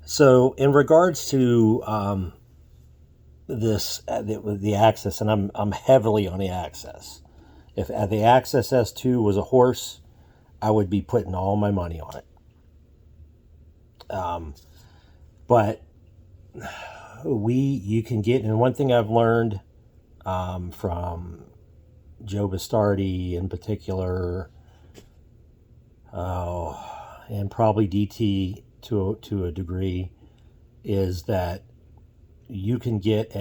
So, in regards to the Axis, and I'm heavily on the Axis. If the Axis S2 was a horse, I would be putting all my money on it. But you can get, and one thing I've learned from Joe Bastardi in particular, and probably DT to a degree, is that you can have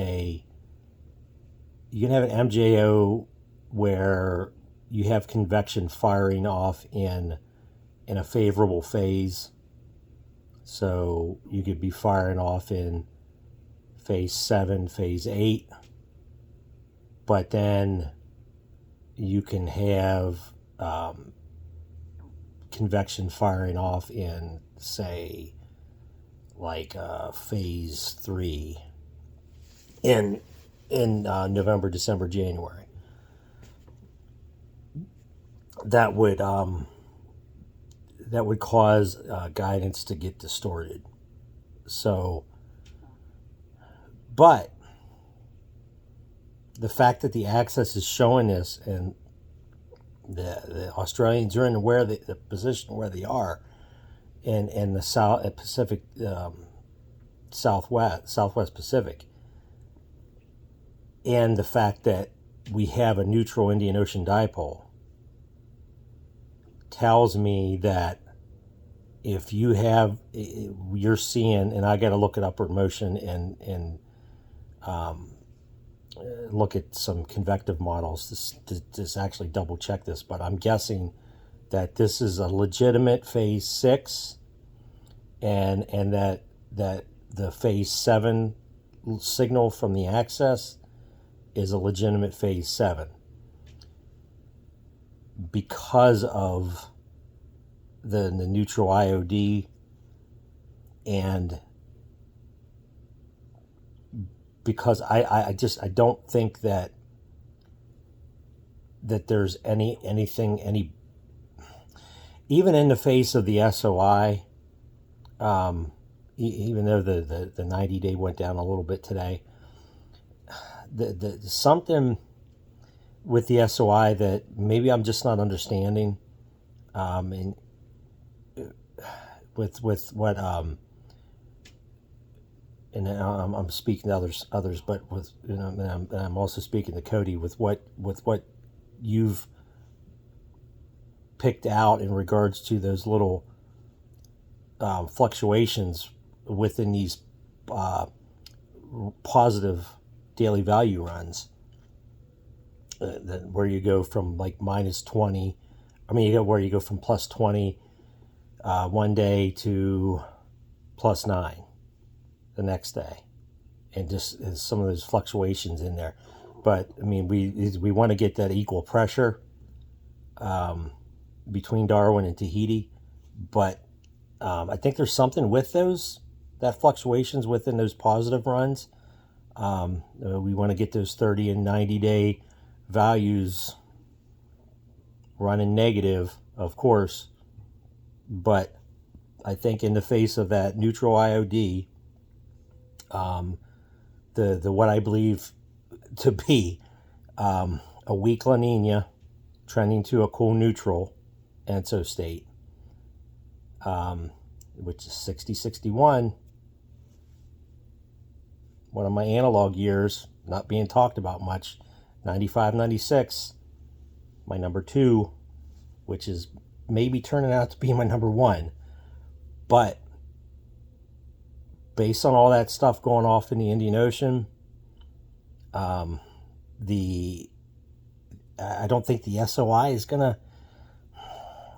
an MJO where you have convection firing off in a favorable phase. So you could be firing off in phase 7, phase 8, but then you can have convection firing off in, say, like phase 3 in November, December, January. That would cause guidance to get distorted. So, but the fact that the Axis is showing this, and the Australians are in where the position where they are, in the South Pacific, Southwest Pacific, and the fact that we have a neutral Indian Ocean dipole, tells me that if you're seeing, and I got to look at upward motion and look at some convective models to actually double check this, but I'm guessing that this is a legitimate phase 6, and that the phase 7 signal from the Axis is a legitimate phase 7 because of the neutral IOD, and because I don't think that there's anything even in the face of the SOI, even though the 90-day went down a little bit today, the something with the SOI that maybe I'm just not understanding, and with what and I'm speaking to others, but with, and I'm also speaking to Cody with what you've picked out in regards to those little fluctuations within these positive daily value runs, where you go from like minus 20, where you go from plus 20 one day to plus 9 the next day, and just some of those fluctuations in there. But we want to get that equal pressure between Darwin and Tahiti, but I think there's something with that fluctuations within those positive runs. We want to get those 30 and 90-day values running negative, of course, but I think in the face of that neutral IOD, the what I believe to be a weak La Nina trending to a cool neutral ENSO state, which is 60-61. One of my analog years, not being talked about much, 95-96, my number 2, which is maybe turning out to be my number 1. But based on all that stuff going off in the Indian Ocean, I don't think the SOI is gonna.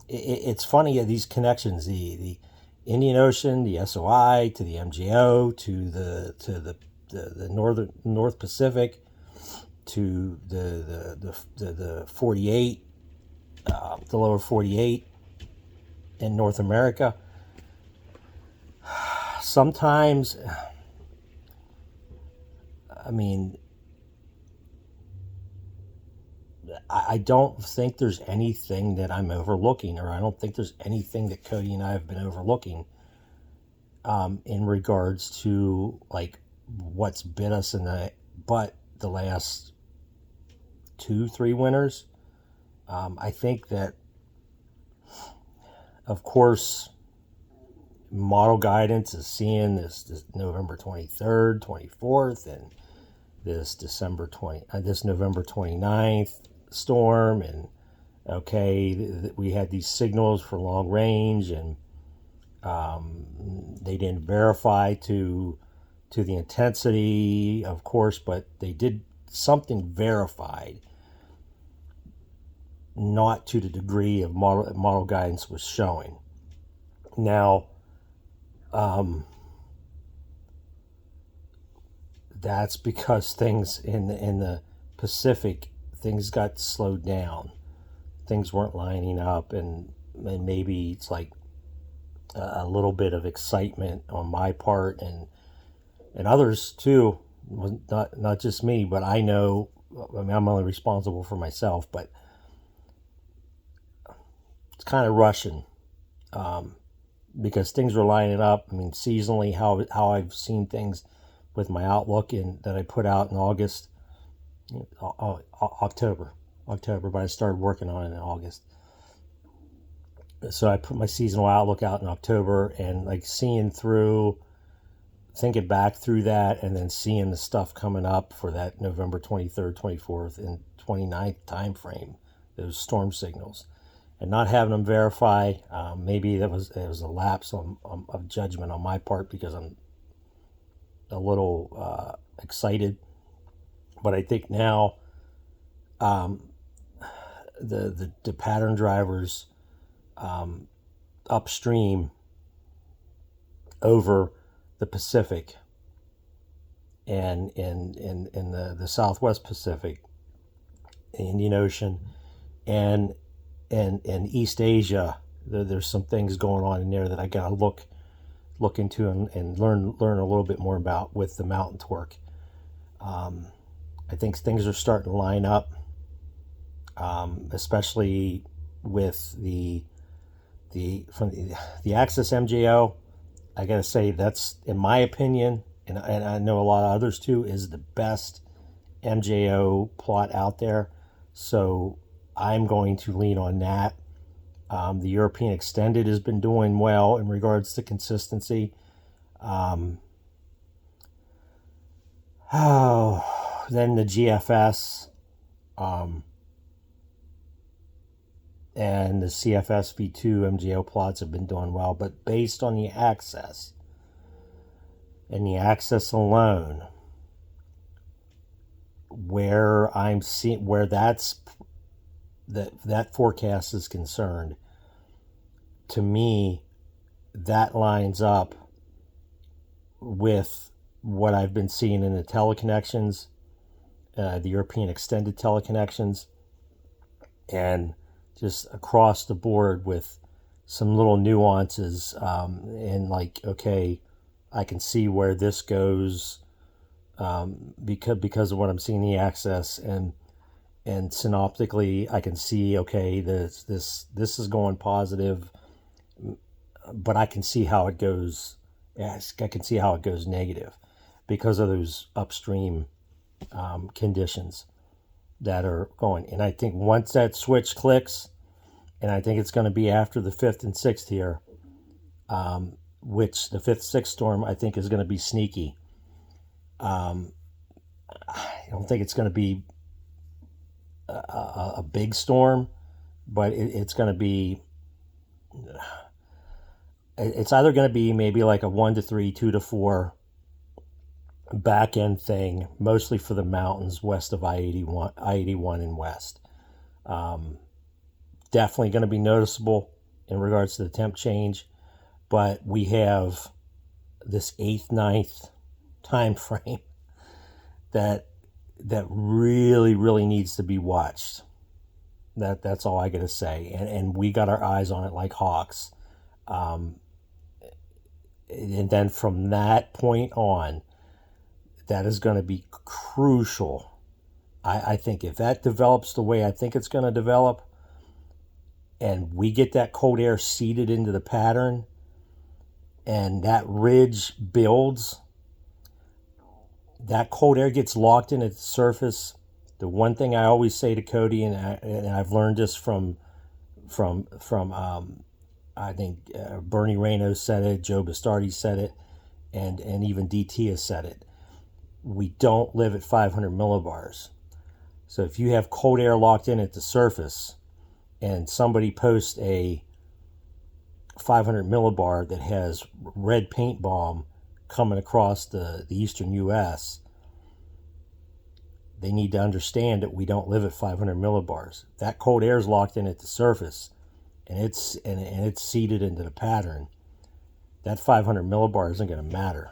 It's funny, these connections, the Indian Ocean, the SOI to the MJO to the North Pacific to the 48, the lower 48 in North America. Sometimes, I don't think there's anything that I'm overlooking, or I don't think there's anything that Cody and I have been overlooking in regards to like what's bit us in the butt the last 2-3 winters. I think that, of course, model guidance is seeing this November 23rd, 24th, and this November 29th storm, and okay, we had these signals for long range, and they didn't verify to the intensity, of course, but they did something verified, not to the degree of model guidance was showing. Now, that's because things in the Pacific, things got slowed down. Things weren't lining up, and maybe it's like a little bit of excitement on my part and others too. Not just me, but I know. I mean, I'm only responsible for myself, but it's kind of rushing because things were lining up. I mean, seasonally, how I've seen things with my outlook that I put out in August, October, but I started working on it in August. So I put my seasonal outlook out in October, and like thinking back through that, and then seeing the stuff coming up for that November 23rd, 24th, and 29th time frame, those storm signals, and not having them verify. Maybe it was a lapse of judgment on my part because I'm a little excited. But I think now the pattern drivers upstream over the Pacific and in the Southwest Pacific, Indian Ocean, and East Asia, there's some things going on in there that I gotta look into and learn a little bit more about with the mountain torque. I think things are starting to line up, especially with the Axis MJO. I gotta say that's, in my opinion, and I know a lot of others too, is the best MJO plot out there. So I'm going to lean on that. The European Extended has been doing well in regards to consistency. Then the GFS and the CFS V2 MJO plots have been doing well, but based on the Axis and the Axis alone, where I'm seeing where that forecast is concerned, to me, that lines up with what I've been seeing in the teleconnections, the European Extended teleconnections, and just across the board with some little nuances, and like, okay, I can see where this goes because of what I'm seeing in the Axis, and synoptically I can see, okay, this is going positive, but I can see how it goes. Yes, I can see how it goes negative because of those upstream conditions that are going. And I think once that switch clicks, and I think it's going to be after the 5th and 6th here, which the 5th, 6th storm I think is going to be sneaky. I don't think it's going to be a big storm, but it's going to be, it's either going to be maybe like a 1 to 3, 2 to 4 back end thing, mostly for the mountains west of I-81 and west. Definitely going to be noticeable in regards to the temp change, but we have this 8th, 9th time frame that really, really needs to be watched. That's all I got to say. And we got our eyes on it like hawks. And then from that point on, that is going to be crucial. I think if that develops the way I think it's going to develop, and we get that cold air seeded into the pattern, and that ridge builds, that cold air gets locked in at the surface. The one thing I always say to Cody, and I've learned this from I think Bernie Rayno said it, Joe Bastardi said it, and even DT has said it. We don't live at 500 millibars. So if you have cold air locked in at the surface and somebody posts a 500 millibar that has red paint bomb coming across the eastern U.S., they need to understand that we don't live at 500 millibars. That cold air is locked in at the surface, and it's seeded into the pattern. That 500 millibar isn't going to matter.